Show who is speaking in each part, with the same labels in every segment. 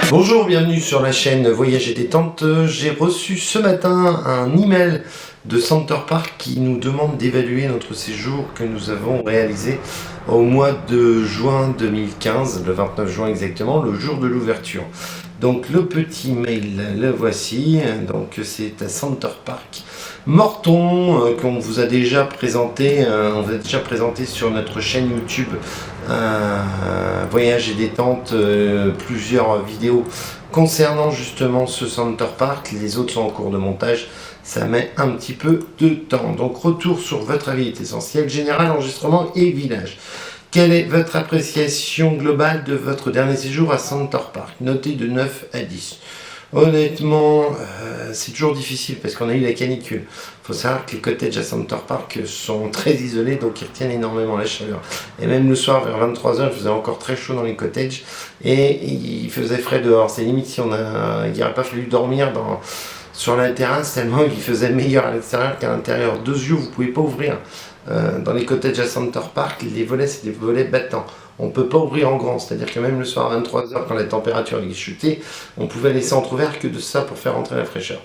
Speaker 1: Bonjour, bienvenue sur la chaîne Voyage et Détente. J'ai reçu ce matin un email de Center Park qui nous demande d'évaluer notre séjour que nous avons réalisé au mois de juin 2015, le 29 juin exactement, le jour de l'ouverture. Donc le petit mail, le voici. Donc c'est à Center Park Morton qu'on vous a déjà présenté, on vous a déjà présenté sur notre chaîne YouTube Voyage et Détente, plusieurs vidéos concernant justement ce Center Park. Les autres sont en cours de montage, ça met un petit peu de temps. Donc retour sur votre avis est essentiel, général, enregistrement et village. Quelle est votre appréciation globale de votre dernier séjour à Center Park, noté de 9 à 10? Honnêtement, c'est toujours difficile parce qu'on a eu la canicule. Il faut savoir que les cottages à Center Park sont très isolés, donc ils retiennent énormément la chaleur. Et même le soir, vers 23 h, il faisait encore très chaud dans les cottages et il faisait frais dehors. C'est limite si il n'aurait pas fallu dormir sur la terrasse tellement il faisait meilleur à l'extérieur qu'à l'intérieur. 2 yeux, vous ne pouvez pas ouvrir. Dans les cottages à Center Park, les volets, c'est des volets battants. On ne peut pas ouvrir en grand, c'est-à-dire que même le soir à 23 h, quand la température est chutée, on pouvait laisser entrouvert que de ça pour faire entrer la fraîcheur.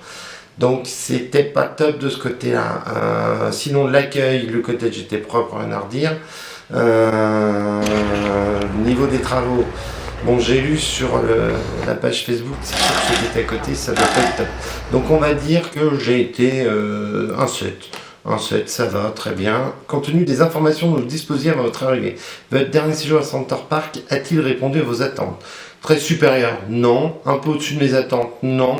Speaker 1: Donc c'était pas top de ce côté-là. Sinon l'accueil, le cottage était propre, rien à redire. Niveau des travaux, bon, j'ai lu sur la page Facebook, c'est sûr que ce qui est à côté, ça doit pas être top. Donc on va dire que j'ai été un 7. Un 7, ça va, très bien. Compte tenu des informations dont vous disposiez à votre arrivée, votre dernier séjour à Center Park a-t-il répondu à vos attentes? Très supérieur? Non. Un peu au-dessus de mes attentes? Non.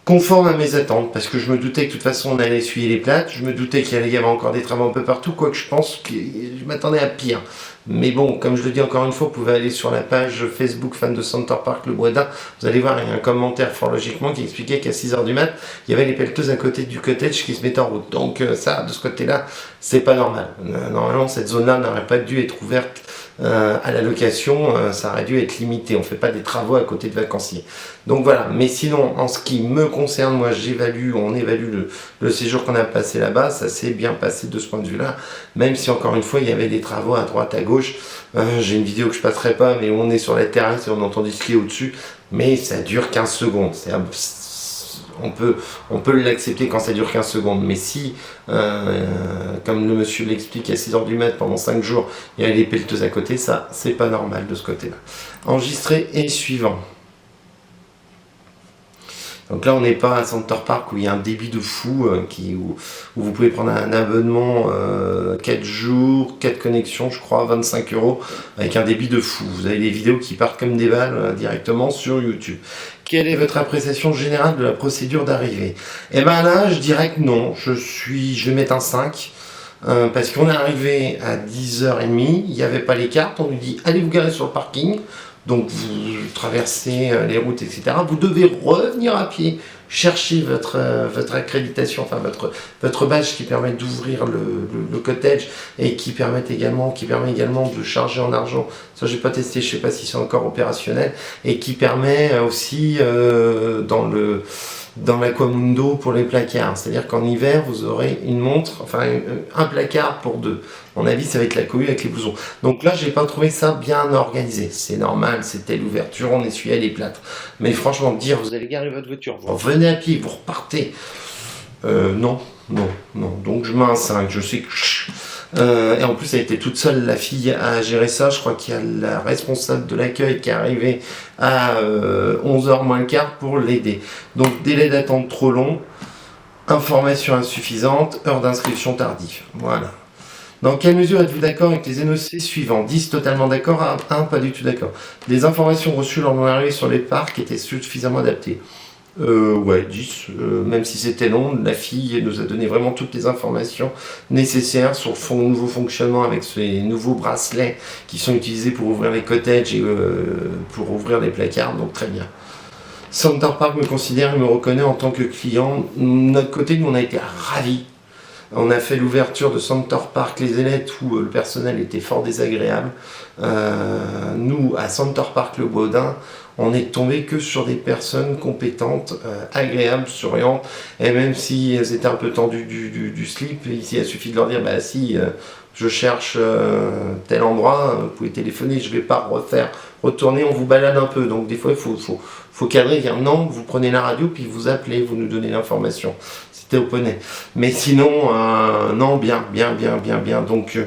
Speaker 1: Conforme à mes attentes, parce que je me doutais que de toute façon on allait essuyer les plates, je me doutais qu'il allait y avoir encore des travaux un peu partout, quoique je pense que je m'attendais à pire. Mais bon, comme je le dis encore une fois, vous pouvez aller sur la page Facebook fan de Center Park Le Boisdin, vous allez voir, il y a un commentaire fort logiquement qui expliquait qu'à 6 h du mat, il y avait les pelleteuses à côté du cottage qui se mettaient en route. Donc ça, de ce côté-là, c'est pas normal. Normalement, cette zone-là n'aurait pas dû être ouverte à la location, ça aurait dû être limité. On ne fait pas des travaux à côté de vacanciers. Donc voilà, mais sinon, en ce qui me concerne, moi on évalue le séjour qu'on a passé là-bas, ça s'est bien passé de ce point de vue-là, même si encore une fois, il y avait des travaux à droite, à gauche. J'ai une vidéo que je passerai pas, mais on est sur la terrasse et on entend du ski au-dessus, mais ça dure 15 secondes. On peut l'accepter quand ça dure 15 secondes, mais si, comme le monsieur l'explique, à 6 h du mat pendant 5 jours, il y a les pelleteuses à côté, ça, c'est pas normal de ce côté-là. Enregistré et suivant. Donc là, on n'est pas à Center Park où il y a un débit de fou, où vous pouvez prendre un abonnement 4 jours, 4 connexions, je crois, 25 €, avec un débit de fou. Vous avez des vidéos qui partent comme des balles directement sur YouTube. Quelle est votre appréciation générale de la procédure d'arrivée? Eh bien là, je dirais que non. Je vais mettre un 5. Parce qu'on est arrivé à 10 h 30, il n'y avait pas les cartes, on nous dit allez vous garer sur le parking. Donc vous traversez les routes, etc. Vous devez revenir à pied, chercher votre accréditation, enfin votre badge qui permet d'ouvrir le cottage et qui permet également de charger en argent. Ça j'ai pas testé, je sais pas si c'est encore opérationnel, et qui permet aussi dans l'Aquamundo pour les placards. C'est-à-dire qu'en hiver, vous aurez une montre, enfin un placard pour 2. À mon avis, ça va être la cohue avec les blousons. Donc là, j'ai pas trouvé ça bien organisé. C'est normal, c'était l'ouverture, on essuyait les plâtres. Mais franchement, dire, vous allez garer votre voiture, vous revenez à pied, vous repartez. Non. Donc je mets un 5. Je sais que... et en plus, elle était toute seule, la fille, à gérer ça. Je crois qu'il y a la responsable de l'accueil qui est arrivée à 11 h moins le quart pour l'aider. Donc délai d'attente trop long, information insuffisante, heure d'inscription tardive. Voilà. Dans quelle mesure êtes-vous d'accord avec les énoncés suivants? 10 totalement d'accord, 1 pas du tout d'accord. Les informations reçues lors de mon arrivée sur les parcs étaient suffisamment adaptées. Ouais, 10, même si c'était long, la fille nous a donné vraiment toutes les informations nécessaires sur le nouveau fonctionnement avec ces nouveaux bracelets qui sont utilisés pour ouvrir les cottages et pour ouvrir les placards, donc très bien. Center Park me considère et me reconnaît en tant que client. De notre côté, nous on a été ravis. On a fait l'ouverture de Center Parc Les Ailettes où le personnel était fort désagréable. Nous, à Center Parc Le Baudin, on est tombé que sur des personnes compétentes, agréables, souriantes, et même si elles étaient un peu tendues du slip, ici il suffit de leur dire bah si je cherche tel endroit, vous pouvez téléphoner, je vais pas retourner, on vous balade un peu. Donc des fois il faut cadrer, dire non, vous prenez la radio puis vous appelez, vous nous donnez l'information. C'était au poney. Mais sinon, non, bien. Donc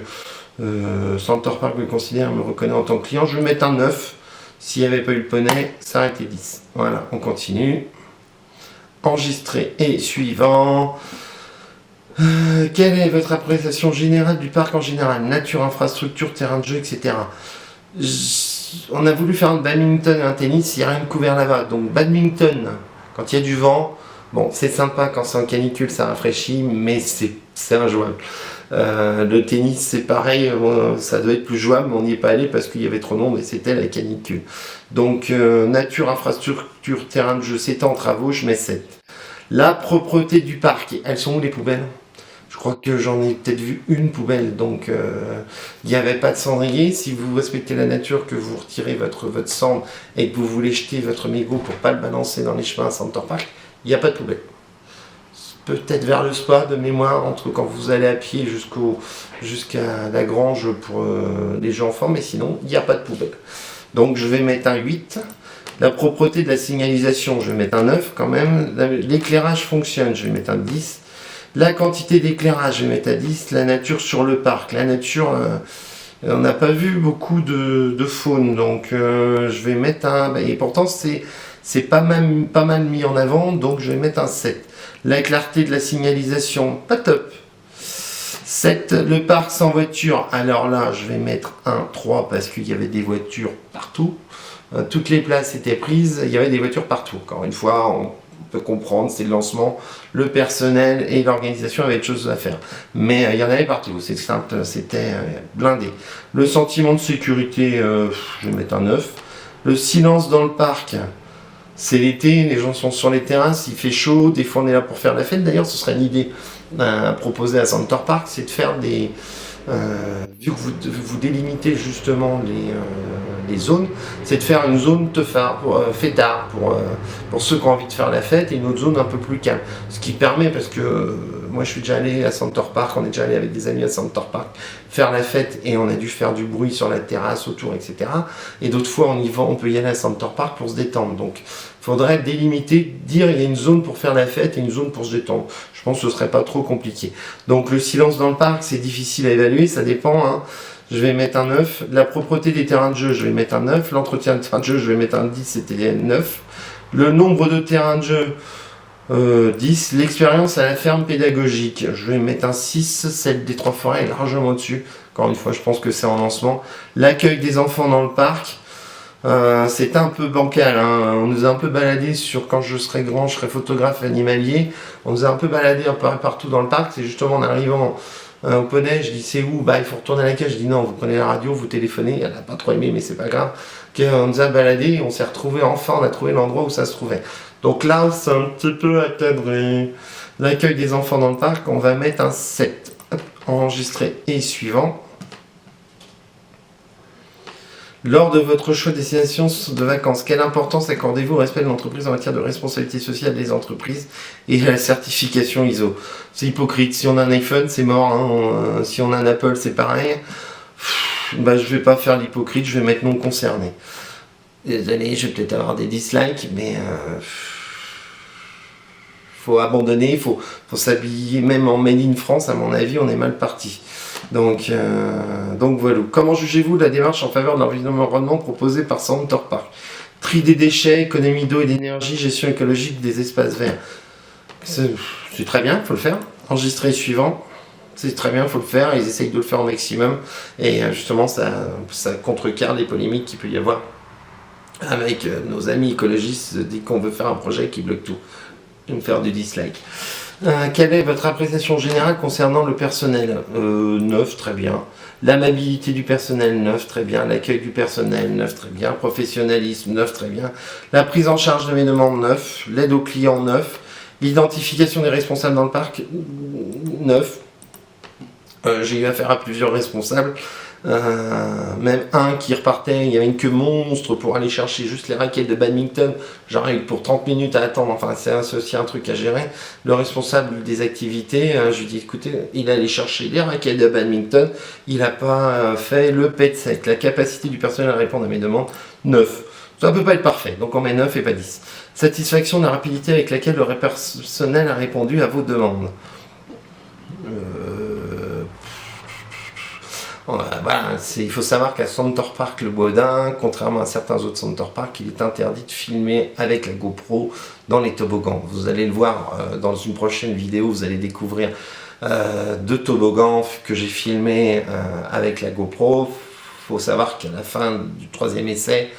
Speaker 1: Center Parc me considère, me reconnaît en tant que client, je vais mettre un 9. S'il n'y avait pas eu le poney, ça aurait été 10. Voilà, on continue. Enregistré et suivant. Quelle est votre appréciation générale du parc en général? Nature, infrastructure, terrain de jeu, etc. On a voulu faire un badminton et un tennis, il n'y a rien de couvert là-bas. Donc badminton, quand il y a du vent, bon, c'est sympa quand c'est en canicule, ça rafraîchit, mais c'est injouable. Le tennis, c'est pareil, ça doit être plus jouable, mais on n'y est pas allé parce qu'il y avait trop de monde et c'était la canicule. Donc, nature, infrastructure, terrain de jeu, c'était en travaux, je mets 7. La propreté du parc, elles sont où les poubelles? Je crois que j'en ai peut-être vu une poubelle, donc il n'y avait pas de cendrier. Si vous respectez la nature, que vous retirez votre cendre et que vous voulez jeter votre mégot pour pas le balancer dans les chemins à Center Parc, il n'y a pas de poubelle. Peut-être vers le spa de mémoire, entre quand vous allez à pied jusqu'à la grange pour les jeux enfants, mais sinon, il n'y a pas de poubelle. Donc je vais mettre un 8. La propreté de la signalisation, je vais mettre un 9 quand même. L'éclairage fonctionne, je vais mettre un 10. La quantité d'éclairage, je vais mettre à 10. La nature sur le parc. La nature, on n'a pas vu beaucoup de faune, donc je vais mettre un... Et pourtant, c'est pas mal mis en avant, donc je vais mettre un 7. La clarté de la signalisation, pas top. 7. Le parc sans voiture, alors là, je vais mettre un 3 parce qu'il y avait des voitures partout. Toutes les places étaient prises, il y avait des voitures partout. Encore une fois, on peut comprendre, c'est le lancement, le personnel et l'organisation avaient des choses à faire. Mais il y en avait partout, c'est simple, c'était blindé. Le sentiment de sécurité, je vais mettre un 9. Le silence dans le parc, c'est l'été, les gens sont sur les terrasses, il fait chaud, des fois on est là pour faire la fête. D'ailleurs, ce serait une idée à proposer à Center Park, c'est de faire des... vu que vous délimitez justement les zones, c'est de faire une zone fêtard pour ceux qui ont envie de faire la fête et une autre zone un peu plus calme. Ce qui permet, parce que moi je suis déjà allé à Center Park, on est déjà allé avec des amis à Center Park faire la fête et on a dû faire du bruit sur la terrasse autour, etc. Et d'autres fois on peut y aller à Center Park pour se détendre. Donc il faudrait délimiter, dire il y a une zone pour faire la fête et une zone pour se détendre. Je pense que ce serait pas trop compliqué. Donc le silence dans le parc, c'est difficile à évaluer, ça dépend, hein. Je vais mettre un 9. La propreté des terrains de jeu, je vais mettre un 9. L'entretien de terrain de jeu, je vais mettre un 10, c'était 9. Le nombre de terrains de jeu, 10. L'expérience à la ferme pédagogique, je vais mettre un 6. Celle des Trois Forêts est largement au-dessus. Encore une fois, je pense que c'est en lancement. L'accueil des enfants dans le parc, c'est un peu bancal, hein. On nous a un peu baladé sur quand je serai grand, je serai photographe animalier. On nous a un peu baladé un peu partout dans le parc. C'est justement en arrivant au poney, je dis c'est où? Bah il faut retourner à la cage. Je dis non, vous prenez la radio, vous téléphonez. Elle n'a pas trop aimé, mais c'est pas grave. On nous a baladé, on s'est retrouvé enfin, on a trouvé l'endroit où ça se trouvait. Donc là, c'est un petit peu à cadrer. L'accueil des enfants dans le parc, on va mettre un 7. Hop, enregistré et suivant. Lors de votre choix de destination de vacances, quelle importance accordez-vous au respect de l'entreprise en matière de responsabilité sociale des entreprises et à la certification ISO? C'est hypocrite. Si on a un iPhone, c'est mort, hein. Si on a un Apple, c'est pareil. Bah, je vais pas faire l'hypocrite, je vais mettre non concerné. Désolé, je vais peut-être avoir des dislikes, mais faut abandonner, il faut s'habiller, même en Made in France, à mon avis, on est mal parti. Donc voilà. Comment jugez-vous la démarche en faveur de l'environnement proposée par Center Park? Tri des déchets, économie d'eau et d'énergie, gestion écologique des espaces verts. C'est très bien, il faut le faire. Enregistrer suivant. C'est très bien, il faut le faire. Ils essayent de le faire au maximum. Et justement, ça contrecarre les polémiques qu'il peut y avoir avec nos amis écologistes dès qu'on veut faire un projet qui bloque tout. Ils vont faire du dislike. Quelle est votre appréciation générale concernant le personnel? 9, très bien. L'amabilité du personnel, 9, très bien. L'accueil du personnel, 9, très bien. Professionnalisme, 9, très bien. La prise en charge de mes demandes, 9. L'aide aux clients, 9. L'identification des responsables dans le parc, 9. J'ai eu affaire à plusieurs responsables, même un qui repartait, il y avait une queue monstre pour aller chercher juste les raquettes de badminton, j'arrive pour 30 minutes à attendre, enfin c'est aussi un truc à gérer. Le responsable des activités, je lui dis écoutez, il allait chercher les raquettes de badminton, il n'a pas fait le PET sec. La capacité du personnel à répondre à mes demandes, 9. Ça ne peut pas être parfait, donc on met 9 et pas 10. Satisfaction de la rapidité avec laquelle le personnel a répondu à vos demandes. Voilà, il faut savoir qu'à Center Park le Baudin, contrairement à certains autres Center Park, il est interdit de filmer avec la GoPro dans les toboggans. Vous allez le voir dans une prochaine vidéo, vous allez découvrir 2 toboggans que j'ai filmés avec la GoPro. Il faut savoir qu'à la fin du 3e essai,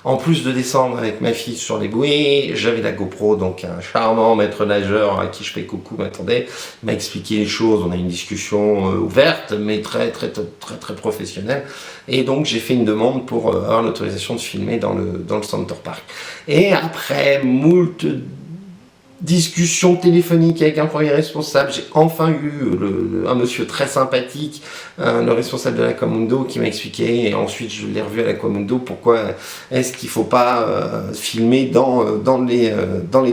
Speaker 1: en plus de descendre avec ma fille sur les bouées, j'avais la GoPro, donc un charmant maître nageur à qui je fais coucou m'attendait, m'a expliqué les choses, on a eu une discussion ouverte, mais très professionnelle, et donc j'ai fait une demande pour avoir l'autorisation de filmer dans le Center Park. Et après moult discussion téléphonique avec un premier responsable, j'ai enfin eu un monsieur très sympathique, le responsable de l'Aquamundo, qui m'a expliqué, et ensuite je l'ai revu à l'Aquamundo, pourquoi est-ce qu'il ne faut pas filmer dans les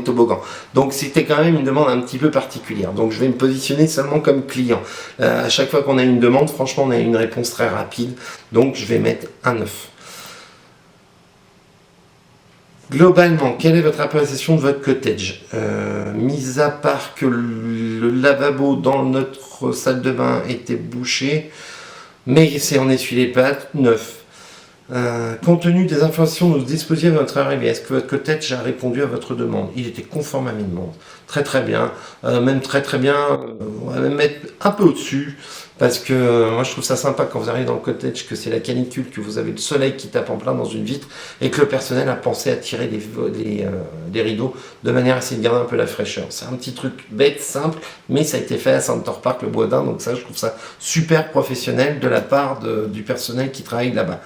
Speaker 1: toboggans. Donc c'était quand même une demande un petit peu particulière, donc je vais me positionner seulement comme client. À chaque fois qu'on a une demande, franchement on a une réponse très rapide, donc je vais mettre un 9. Globalement, quelle est votre appréciation de votre cottage? Mis à part que le lavabo dans notre salle de bain était bouché, mais c'est en essuie les pattes, 9. Compte tenu des informations dont vous disposiez à votre arrivée, est-ce que votre cottage a répondu à votre demande? Il était conforme à mes demandes. Très bien, même très bien, on va même mettre un peu au-dessus, parce que moi je trouve ça sympa quand vous arrivez dans le cottage, que c'est la canicule, que vous avez le soleil qui tape en plein dans une vitre, et que le personnel a pensé à tirer les rideaux de manière à essayer de garder un peu la fraîcheur. C'est un petit truc bête, simple, mais ça a été fait à Center Park le Baudin, donc ça je trouve ça super professionnel de la part du personnel qui travaille là-bas.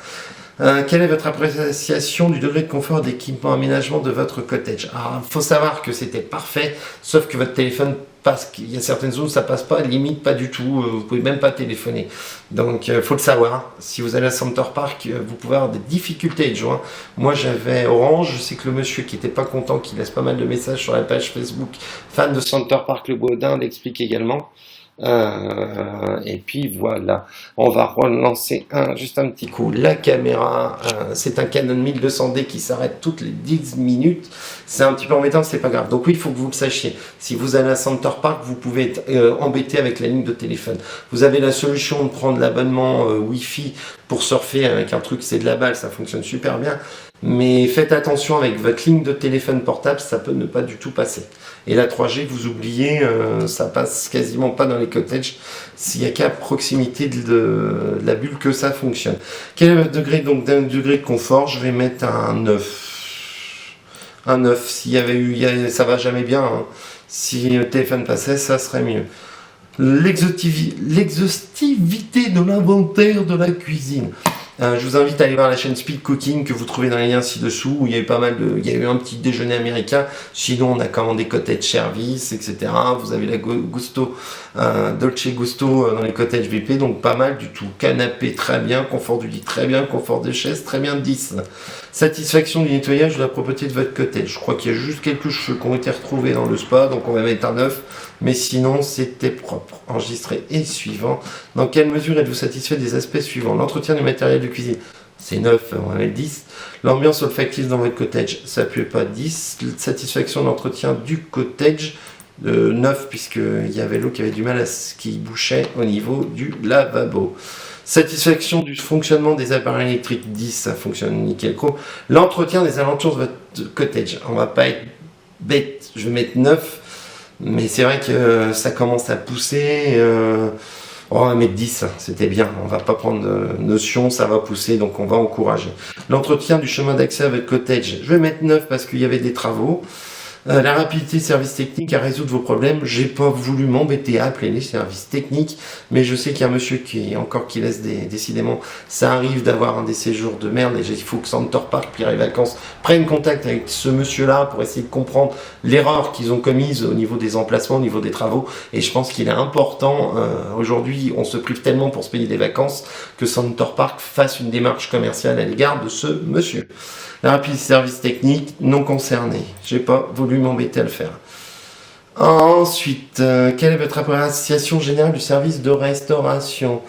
Speaker 1: Quelle est votre appréciation du degré de confort d'équipement aménagement de votre cottage? Alors, il faut savoir que c'était parfait, sauf que votre téléphone passe, il y a certaines zones où ça passe pas, limite pas du tout, vous pouvez même pas téléphoner. Donc, faut le savoir. Si vous allez à Center Park, vous pouvez avoir des difficultés à être joint. Moi, j'avais Orange, je sais que le monsieur qui était pas content, qui laisse pas mal de messages sur la page Facebook, fan de Center Park le Baudin, l'explique également. Et puis voilà, on va relancer juste un petit coup. La caméra, c'est un Canon 1200D qui s'arrête toutes les 10 minutes. C'est un petit peu embêtant, c'est pas grave. Donc oui, il faut que vous le sachiez. Si vous allez à Center Park, vous pouvez être embêté avec la ligne de téléphone. Vous avez la solution de prendre l'abonnement Wi-Fi pour surfer avec un truc, c'est de la balle, ça fonctionne super bien. Mais faites attention avec votre ligne de téléphone portable, ça peut ne pas du tout passer. Et la 3G, vous oubliez, ça passe quasiment pas dans les cottages, s'il n'y a qu'à proximité de la bulle que ça fonctionne. Quel est le degré, donc, d'un degré de confort? Je vais mettre un 9. Un 9, s'il y avait eu, ça va jamais bien, hein. Si le téléphone passait, ça serait mieux. L'exhaustivité de l'inventaire de la cuisine. Je vous invite à aller voir la chaîne Speed Cooking que vous trouvez dans les liens ci-dessous, où il y a eu pas mal il y a eu un petit déjeuner américain. Sinon, on a commandé cottage service, etc. Vous avez la Gusto, Dolce Gusto dans les cottages VP, donc pas mal du tout. Canapé très bien, confort du lit très bien, confort de chaise très bien, 10. Satisfaction du nettoyage de la propreté de votre cottage. Je crois qu'il y a juste quelques cheveux qui ont été retrouvés dans le spa, donc on va mettre un 9. Mais sinon, c'était propre. Enregistré et suivant. Dans quelle mesure êtes-vous satisfait des aspects suivants? L'entretien du matériel de cuisine, c'est 9, on va mettre 10. L'ambiance olfactive dans votre cottage, ça ne plaît pas, 10. Satisfaction de l'entretien du cottage, 9, puisqu'il y avait l'eau qui avait du mal qui bouchait au niveau du lavabo. Satisfaction du fonctionnement des appareils électriques, 10, ça fonctionne nickel chrome. L'entretien des alentours de votre cottage, on va pas être bête, je vais mettre 9. Mais c'est vrai que ça commence à pousser. On va mettre 10, c'était bien. On va pas prendre de notion, ça va pousser, donc on va encourager. L'entretien du chemin d'accès à votre cottage, je vais mettre 9 parce qu'il y avait des travaux. La rapidité de service technique à résoudre vos problèmes. J'ai pas voulu m'embêter à appeler les services techniques, mais je sais qu'il y a un monsieur qui laisse décidément, ça arrive d'avoir un des séjours de merde, et il faut que Center Park, Pierre et Vacances, prennent contact avec ce monsieur-là pour essayer de comprendre l'erreur qu'ils ont commise au niveau des emplacements, au niveau des travaux, et je pense qu'il est important, aujourd'hui, on se prive tellement pour se payer des vacances, que Center Park fasse une démarche commerciale à l'égard de ce monsieur. La rapidité de service technique, non concerné. J'ai pas voulu m'embêter à le faire. Ensuite, quelle est votre appréciation générale du service de restauration?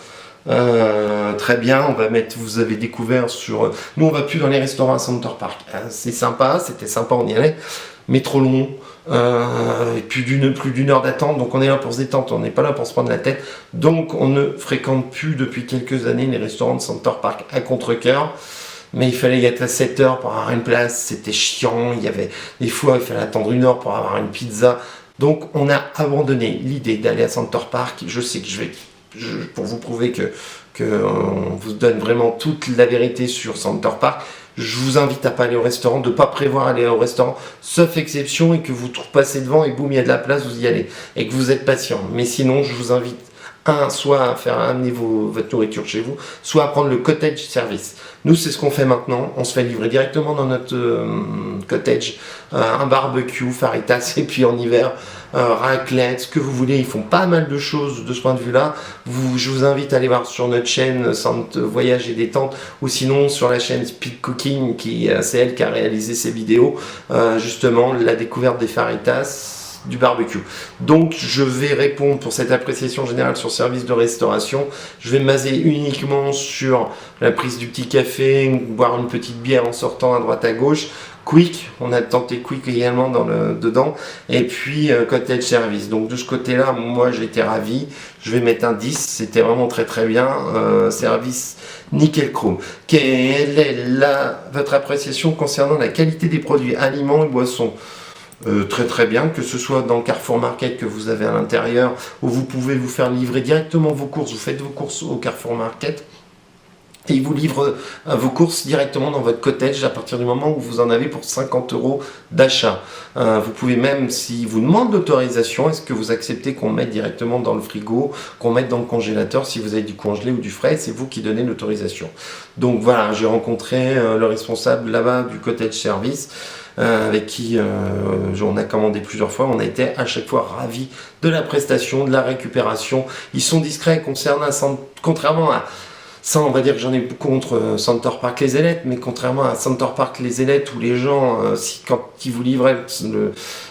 Speaker 1: Très bien, on va mettre, vous avez découvert sur... Nous, on va plus dans les restaurants à Center Park. C'est sympa, c'était sympa, on y allait, mais trop long. Plus d'une heure d'attente, donc on est là pour se détendre, on n'est pas là pour se prendre la tête. Donc, on ne fréquente plus depuis quelques années les restaurants de Center Park à contre-cœur. Mais il fallait y être à 7 heures pour avoir une place, c'était chiant, il y avait des fois il fallait attendre 1 heure pour avoir une pizza. Donc on a abandonné l'idée d'aller à Center Park. Je sais que pour vous prouver que on vous donne vraiment toute la vérité sur Center Park, je vous invite à pas aller au restaurant, de pas prévoir aller au restaurant, sauf exception, et que vous passez devant et boum, il y a de la place, vous y allez, et que vous êtes patient. Mais sinon, je vous invite soit à faire amener votre nourriture chez vous, soit à prendre le cottage service. Nous, c'est ce qu'on fait maintenant. On se fait livrer directement dans notre cottage un barbecue, faritas, et puis en hiver, raclette, ce que vous voulez. Ils font pas mal de choses de ce point de vue-là. Je vous invite à aller voir sur notre chaîne Centre Voyage et Détente, ou sinon sur la chaîne Speed Cooking, c'est elle qui a réalisé ces vidéos, justement, la découverte des faritas, du barbecue. Donc je vais répondre pour cette appréciation générale sur service de restauration. Je vais me baser uniquement sur la prise du petit café, boire une petite bière en sortant à droite à gauche. Quick, on a tenté Quick également dedans, et puis cottage service. Donc de ce côté-là, moi j'ai été ravi. Je vais mettre un 10, c'était vraiment très très bien. Service nickel chrome. Quelle est votre appréciation concernant la qualité des produits aliments et boissons? Très très bien, que ce soit dans Carrefour Market que vous avez à l'intérieur, où vous pouvez vous faire livrer directement vos courses. Vous faites vos courses au Carrefour Market et ils vous livrent vos courses directement dans votre cottage à partir du moment où vous en avez pour 50 € d'achat. Vous pouvez même, si vous demandez l'autorisation, est-ce que vous acceptez qu'on mette directement dans le frigo, qu'on mette dans le congélateur, si vous avez du congelé ou du frais, c'est vous qui donnez l'autorisation. Donc voilà, j'ai rencontré le responsable là-bas du cottage service, avec qui on a commandé plusieurs fois. On a été à chaque fois ravis de la prestation, de la récupération. Ils sont discrets contrairement à... Ça, on va dire que j'en ai contre Center Park Les Ailettes, mais contrairement à Center Park Les Ailettes, où les gens, quand ils vous livraient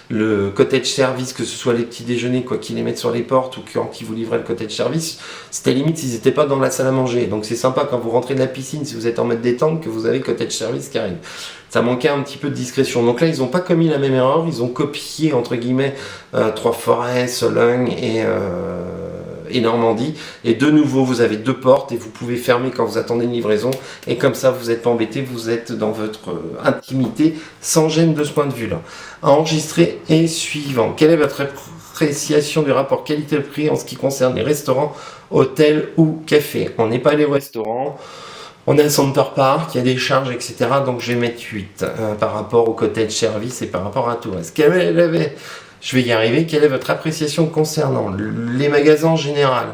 Speaker 1: le cottage service, que ce soit les petits déjeuners, quoi qu'ils les mettent sur les portes, ou quand ils vous livraient le cottage service, c'était limite s'ils n'étaient pas dans la salle à manger. Donc c'est sympa quand vous rentrez de la piscine, si vous êtes en mode détente, que vous avez cottage service qui arrive. Ça manquait un petit peu de discrétion. Donc là, ils n'ont pas commis la même erreur, ils ont copié, entre guillemets, Trois-Forêts, Sologne et Normandie. Et de nouveau, vous avez 2 portes et vous pouvez fermer quand vous attendez une livraison. Et comme ça, vous n'êtes pas embêté, vous êtes dans votre intimité, sans gêne de ce point de vue-là. Enregistré et suivant. Quelle est votre appréciation du rapport qualité-prix en ce qui concerne les restaurants, hôtels ou cafés? On n'est pas allé au restaurant. On est à Center Park, il y a des charges, etc. Donc je vais mettre 8 par rapport au cottage service et par rapport à tout le reste. Je vais y arriver. Quelle est votre appréciation concernant les magasins en général?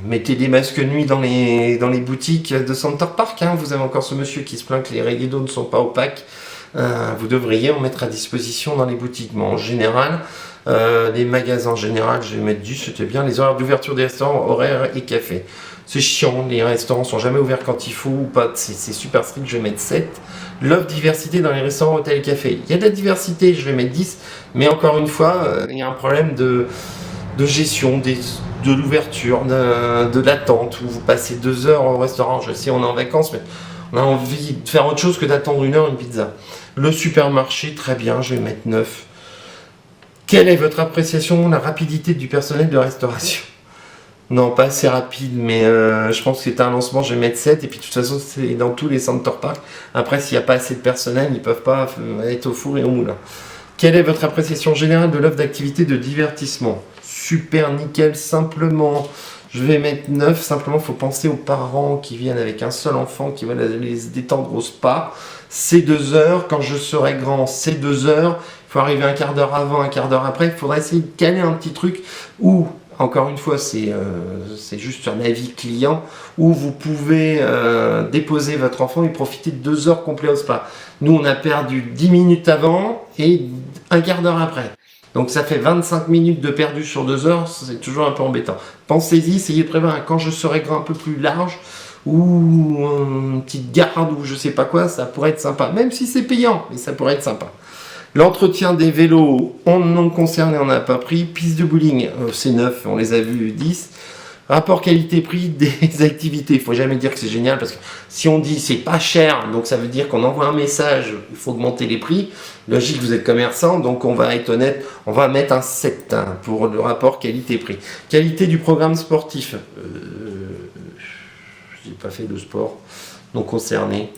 Speaker 1: Mettez des masques nuit dans les boutiques de Center Park. Vous avez encore ce monsieur qui se plaint que les rayés d'eau ne sont pas opaques. Vous devriez en mettre à disposition dans les boutiques. Mais en général, les magasins en général, je vais mettre 10, c'était bien. Les horaires d'ouverture des restaurants, horaires et cafés. C'est chiant, les restaurants sont jamais ouverts quand il faut ou pas. C'est super strict, je vais mettre 7. L'offre diversité dans les restaurants, hôtels et cafés. Il y a de la diversité, je vais mettre 10. Mais encore une fois, il y a un problème de gestion, de l'ouverture, de l'attente, où vous passez 2 heures au restaurant. Je sais, on est en vacances, mais on a envie de faire autre chose que d'attendre 1 heure une pizza. Le supermarché, très bien, je vais mettre 9. Quelle est votre appréciation de la rapidité du personnel de restauration? Non, pas assez rapide, mais je pense que c'est un lancement, je vais mettre 7. Et puis de toute façon, c'est dans tous les Center Park. Après, s'il n'y a pas assez de personnel, ils ne peuvent pas être au four et au moulin. Quelle est votre appréciation générale de l'offre d'activité de divertissement? Super, nickel, simplement. Je vais mettre 9, simplement il faut penser aux parents qui viennent avec un seul enfant, qui veulent les détendre au spa. C'est 2 heures, quand je serai grand, c'est 2 heures. Il faut arriver un quart d'heure avant, un quart d'heure après. Il faudra essayer de caler un petit truc où, encore une fois, c'est juste un avis client, où vous pouvez déposer votre enfant et profiter de 2 heures complètes au spa. Nous, on a perdu 10 minutes avant et un quart d'heure après. Donc ça fait 25 minutes de perdu sur 2 heures, c'est toujours un peu embêtant. Pensez-y, essayez de prévoir quand je serai grand un peu plus large, ou une petite garde, ou je sais pas quoi, ça pourrait être sympa. Même si c'est payant, mais ça pourrait être sympa. L'entretien des vélos, on non concerné, on n'a pas pris. Piste de bowling, c'est 9, on les a vus 10. Rapport qualité-prix des activités. Il ne faut jamais dire que c'est génial parce que si on dit c'est pas cher, donc ça veut dire qu'on envoie un message, il faut augmenter les prix. Logique, vous êtes commerçant, donc on va être honnête, on va mettre un 7 pour le rapport qualité-prix. Qualité du programme sportif. Je n'ai pas fait de sport, non concerné.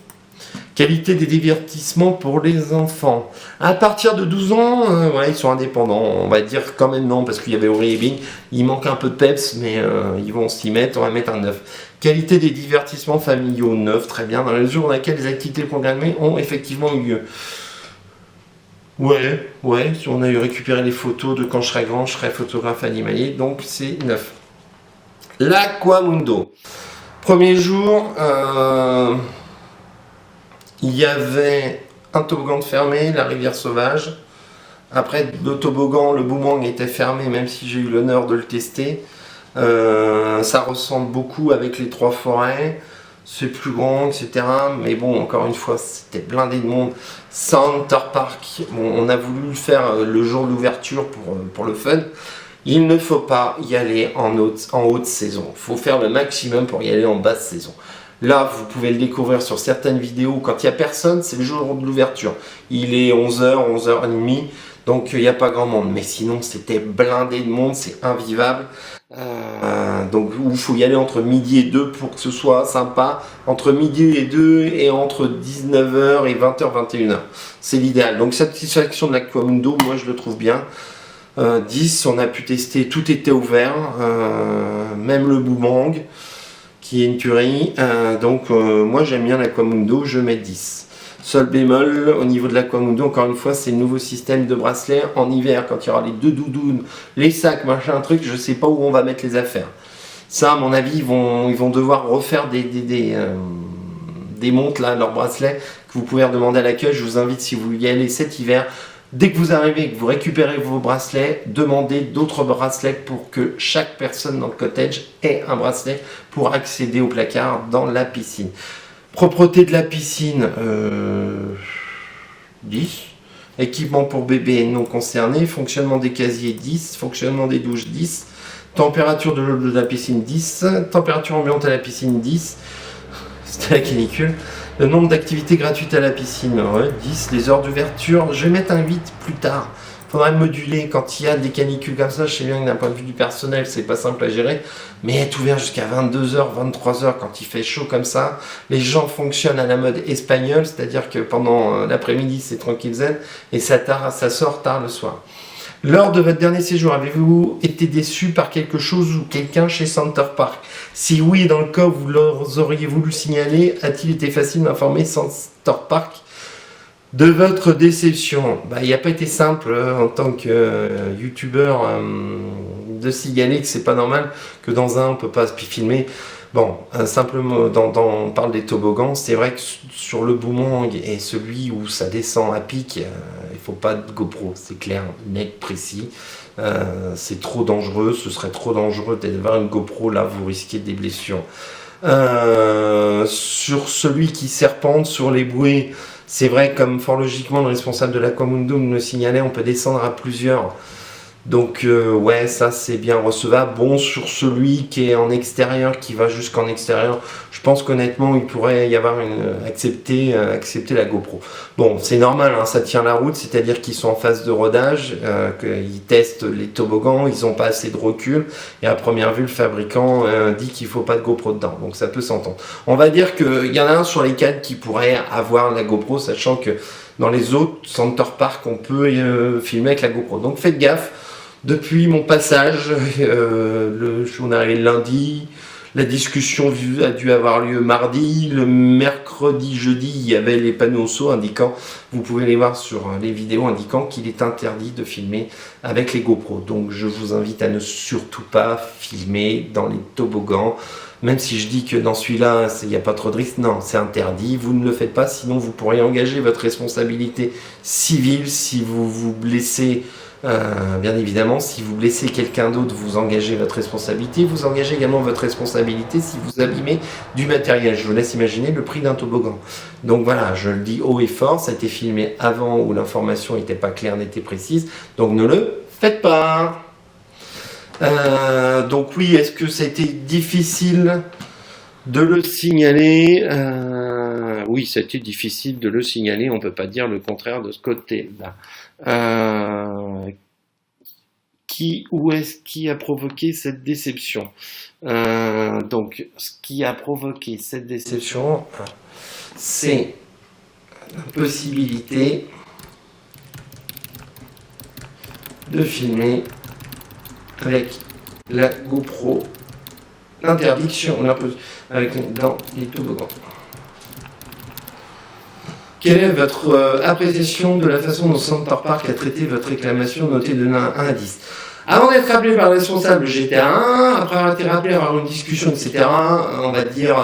Speaker 1: Qualité des divertissements pour les enfants. À partir de 12 ans, ouais, ils sont indépendants. On va dire quand même non, parce qu'il y avait Ori et Bing. Il manque un peu de peps, mais ils vont s'y mettre. On va mettre un 9. Qualité des divertissements familiaux, 9, très bien. Dans la mesure dans laquelle les activités programmées ont effectivement eu lieu. Ouais, si on a eu récupéré les photos de quand je serai grand, je serai photographe animalier, donc c'est 9. L'Aquamundo. Premier jour, il y avait un toboggan de fermé, la rivière sauvage. Après, le toboggan, le boomerang était fermé, même si j'ai eu l'honneur de le tester. Ça ressemble beaucoup avec les 3 forêts. C'est plus grand, etc. Mais bon, encore une fois, c'était blindé de monde. Center Park, bon, on a voulu le faire le jour de l'ouverture pour le fun. Il ne faut pas y aller en haute saison. Il faut faire le maximum pour y aller en basse saison. Là, vous pouvez le découvrir sur certaines vidéos. Quand il n'y a personne, c'est le jour de l'ouverture. Il est 11h, 11h30, donc il n'y a pas grand monde. Mais sinon, c'était blindé de monde, c'est invivable. Donc, il faut y aller entre midi et 2 pour que ce soit sympa. Entre midi et 2 et entre 19h et 20h, 21h. C'est l'idéal. Donc, satisfaction de l'Aquamundo, moi, je le trouve bien. 10, on a pu tester, tout était ouvert, même le boomerang, qui est une tuerie. Donc moi j'aime bien l'Aquamundo, je mets 10. Seul bémol au niveau de l'Aquamundo, encore une fois, c'est le nouveau système de bracelet en hiver, quand il y aura les 2 doudounes, les sacs, machin, truc, je sais pas où on va mettre les affaires. Ça, à mon avis, ils vont devoir refaire des montres, là, leurs bracelets, que vous pouvez redemander à l'accueil. Je vous invite, si vous y allez cet hiver, dès que vous arrivez et que vous récupérez vos bracelets, demandez d'autres bracelets pour que chaque personne dans le cottage ait un bracelet pour accéder au placard dans la piscine. Propreté de la piscine, 10. Équipement pour bébé non concerné. Fonctionnement des casiers, 10. Fonctionnement des douches, 10. Température de la piscine, 10. Température ambiante à la piscine, 10. C'était la canicule. Le nombre d'activités gratuites à la piscine, ouais, 10. Les heures d'ouverture, je vais mettre un 8 plus tard. Il faudrait moduler quand il y a des canicules comme ça. Je sais bien que d'un point de vue du personnel, c'est pas simple à gérer. Mais être ouvert jusqu'à 22h, 23h quand il fait chaud comme ça. Les gens fonctionnent à la mode espagnole, c'est-à-dire que pendant l'après-midi, c'est tranquille zen. Et ça sort tard le soir. Lors de votre dernier séjour, avez-vous été déçu par quelque chose ou quelqu'un chez Center Park? Si oui, dans le cas où vous leur auriez voulu signaler, a-t-il été facile d'informer Center Park de votre déception? Il n'a pas été simple en tant que youtubeur de signaler que c'est pas normal que dans un on peut pas se filmer. Bon, simplement, on parle des toboggans, c'est vrai que sur le boomerang et celui où ça descend à pic, il faut pas de GoPro, c'est clair, net, précis. C'est trop dangereux, ce serait trop dangereux d'avoir une GoPro, là vous risquez des blessures. Sur celui qui serpente sur les bouées, c'est vrai, comme fort logiquement le responsable de l'Aquamundo me le signalait, on peut descendre à plusieurs. Donc ouais, ça c'est bien recevable. Bon, sur celui qui est en extérieur, qui va jusqu'en extérieur, je pense qu'honnêtement il pourrait y avoir accepter la GoPro. Bon, c'est normal, hein, ça tient la route, c'est-à-dire qu'ils sont en phase de rodage, qu'ils testent les toboggans, ils n'ont pas assez de recul, et à première vue le fabricant dit qu'il ne faut pas de GoPro dedans, donc ça peut s'entendre. On va dire qu'il y en a un sur les 4 qui pourrait avoir la GoPro, sachant que dans les autres Center Park on peut filmer avec la GoPro, donc faites gaffe. Depuis mon passage, on est arrivé le lundi, la discussion a dû avoir lieu mardi, le mercredi, jeudi, il y avait les panneaux indiquant, vous pouvez les voir sur les vidéos indiquant qu'il est interdit de filmer avec les GoPro. Donc je vous invite à ne surtout pas filmer dans les toboggans, même si je dis que dans celui-là, il n'y a pas trop de risque, non, c'est interdit, vous ne le faites pas, sinon vous pourriez engager votre responsabilité civile si vous vous blessez. Bien évidemment, si vous blessez quelqu'un d'autre, vous engagez votre responsabilité. Vous engagez également votre responsabilité si vous abîmez du matériel. Je vous laisse imaginer le prix d'un toboggan. Donc voilà, je le dis haut et fort, ça a été filmé avant où l'information n'était pas claire, n'était précise. Donc ne le faites pas. Donc oui, est-ce que ça a été difficile de le signaler? Oui, ça a été difficile de le signaler, on ne peut pas dire le contraire de ce côté-là. Qui a provoqué cette déception? Donc, ce qui a provoqué cette déception, c'est la possibilité de filmer avec la GoPro, l'interdiction dans les toboggans. Quelle est votre appréciation de la façon dont Center Park a traité votre réclamation notée de 1 à 10? Avant d'être rappelé par le responsable, j'étais à 1, après avoir été rappelé, avoir une discussion, etc., on va dire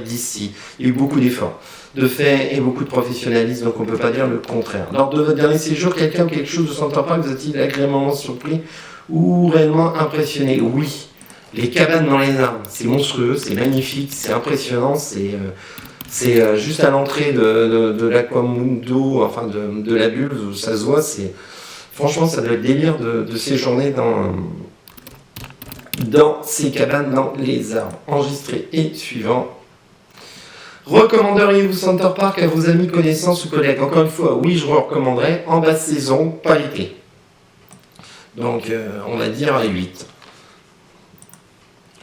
Speaker 1: 10. Il y a eu beaucoup d'efforts, de fait et beaucoup de professionnalisme, donc on ne peut pas dire le contraire. Lors de votre dernier séjour, quelqu'un ou quelque chose de Center Park vous a-t-il agréablement surpris ou réellement impressionné? Oui. Les cabanes dans les arbres, c'est monstrueux, c'est magnifique, c'est impressionnant, c'est juste à l'entrée de l'Aquamundo, enfin de la bulle, ça se voit, franchement ça doit être délire de séjourner dans ces cabanes dans les arbres. Enregistré et suivant. Recommanderiez-vous Center Park à vos amis, connaissances ou collègues? Encore une fois, oui, je vous recommanderais en basse saison, pas l'été. Donc on va dire 8.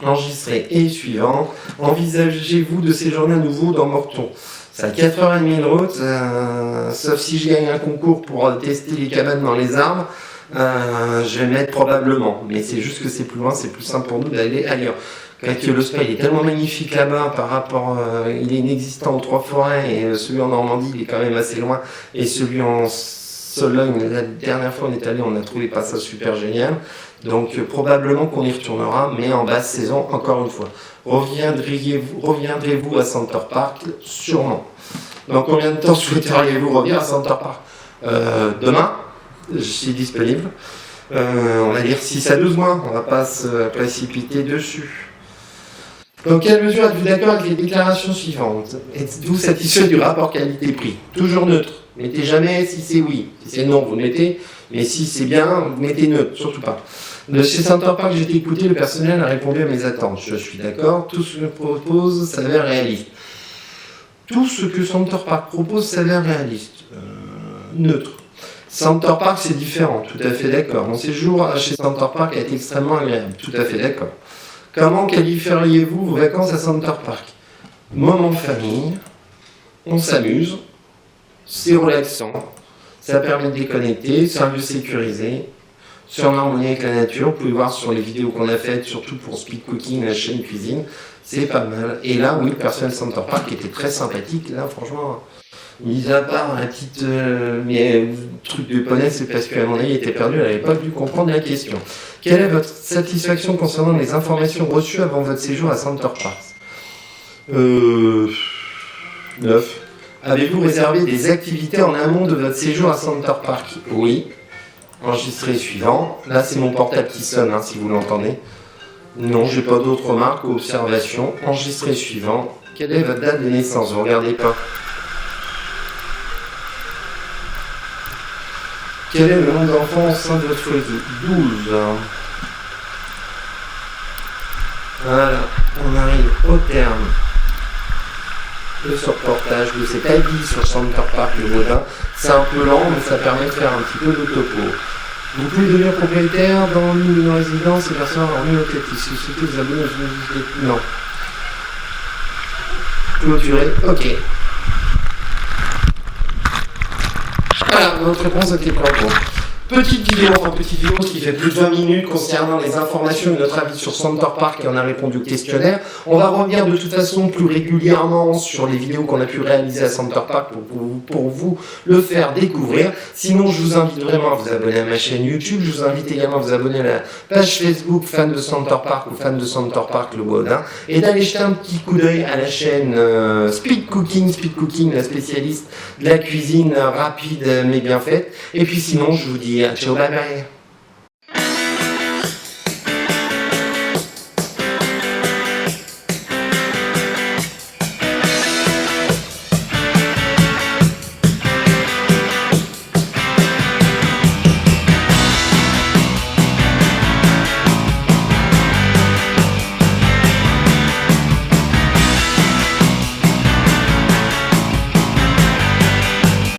Speaker 1: Enregistré et suivant. Envisagez-vous de séjourner à nouveau dans Morton? C'est à 4h30 de route, sauf si je gagne un concours pour tester les cabanes dans les arbres, je vais mettre probablement. Mais c'est juste que c'est plus loin, c'est plus simple pour nous d'aller ailleurs. Le spa il est tellement magnifique là-bas par rapport, il est inexistant aux Trois-Forêts et celui en Normandie il est quand même assez loin. Et celui en Sologne, la dernière fois on est allé, on a trouvé pas ça super génial. Donc probablement qu'on y retournera, mais en basse saison, encore une fois. Reviendrez-vous à Center Park? Sûrement. Dans combien de temps souhaiteriez-vous revenir à Center Park? Demain, je suis disponible. On va dire 6 à 12 mois, on ne va pas se précipiter dessus. Dans quelle mesure êtes-vous d'accord avec les déclarations suivantes? Êtes-vous satisfait du rapport qualité-prix? Toujours neutre. Mettez jamais si c'est oui. Si c'est non, vous le mettez. Mais si c'est bien, vous mettez neutre, surtout pas. De chez Center Park, j'ai été écouté, le personnel a répondu à mes attentes. Je suis d'accord, tout ce que propose s'avère réaliste. Tout ce que Center Park propose s'avère réaliste. Neutre. Center Park, c'est différent, tout à fait d'accord. Mon séjour chez Center Park a été extrêmement agréable, tout à fait d'accord. Comment qualifieriez-vous vos vacances à Center Park? Moment de famille, on s'amuse, c'est relaxant, ça permet de déconnecter, c'est un lieu sécurisé, c'est en harmonie avec la nature. Vous pouvez voir sur les vidéos qu'on a faites, surtout pour Speed Cooking, la chaîne cuisine, c'est pas mal. Et là, oui, le personnel Center Park était très sympathique, là, franchement. Mis à part un petit truc de poney, c'est parce qu'à mon avis, il était perdu, elle n'avait pas pu comprendre la question. Quelle est votre satisfaction concernant les informations reçues avant votre séjour à Center Park? 9. Avez-vous réservé des activités en amont de votre séjour à Center Park? Oui. Enregistré suivant. Là, c'est mon portable qui sonne, si vous l'entendez. Non, j'ai pas d'autres remarques ou observations. Enregistré suivant. Quelle est votre date de naissance? Vous regardez pas. Quel est le nombre d'enfants au sein de votre foyer? 12. Voilà, on arrive au terme de ce reportage de cet avis sur Center Park le Vaudin. C'est un peu lent, mais ça permet de faire un petit peu de topo. Vous pouvez devenir propriétaire dans l'une de nos résidences et personne en lieu locatif. Si vous souhaitez vous abonner à une non. Clôturé, ok. Voilà, votre réponse a été prise en compte. Petite vidéo qui fait plus de 20 minutes concernant les informations et notre avis sur Center Park et on a répondu au questionnaire. On va revenir de toute façon plus régulièrement sur les vidéos qu'on a pu réaliser à Center Park pour vous le faire découvrir. Sinon, je vous invite vraiment à vous abonner à ma chaîne YouTube. Je vous invite également à vous abonner à la page Facebook fan de Center Park ou fan de Center Park Le Baudin et d'aller jeter un petit coup d'œil à la chaîne Speed Cooking, la spécialiste de la cuisine rapide mais bien faite. Et puis sinon, je vous dis ciao, bye bye.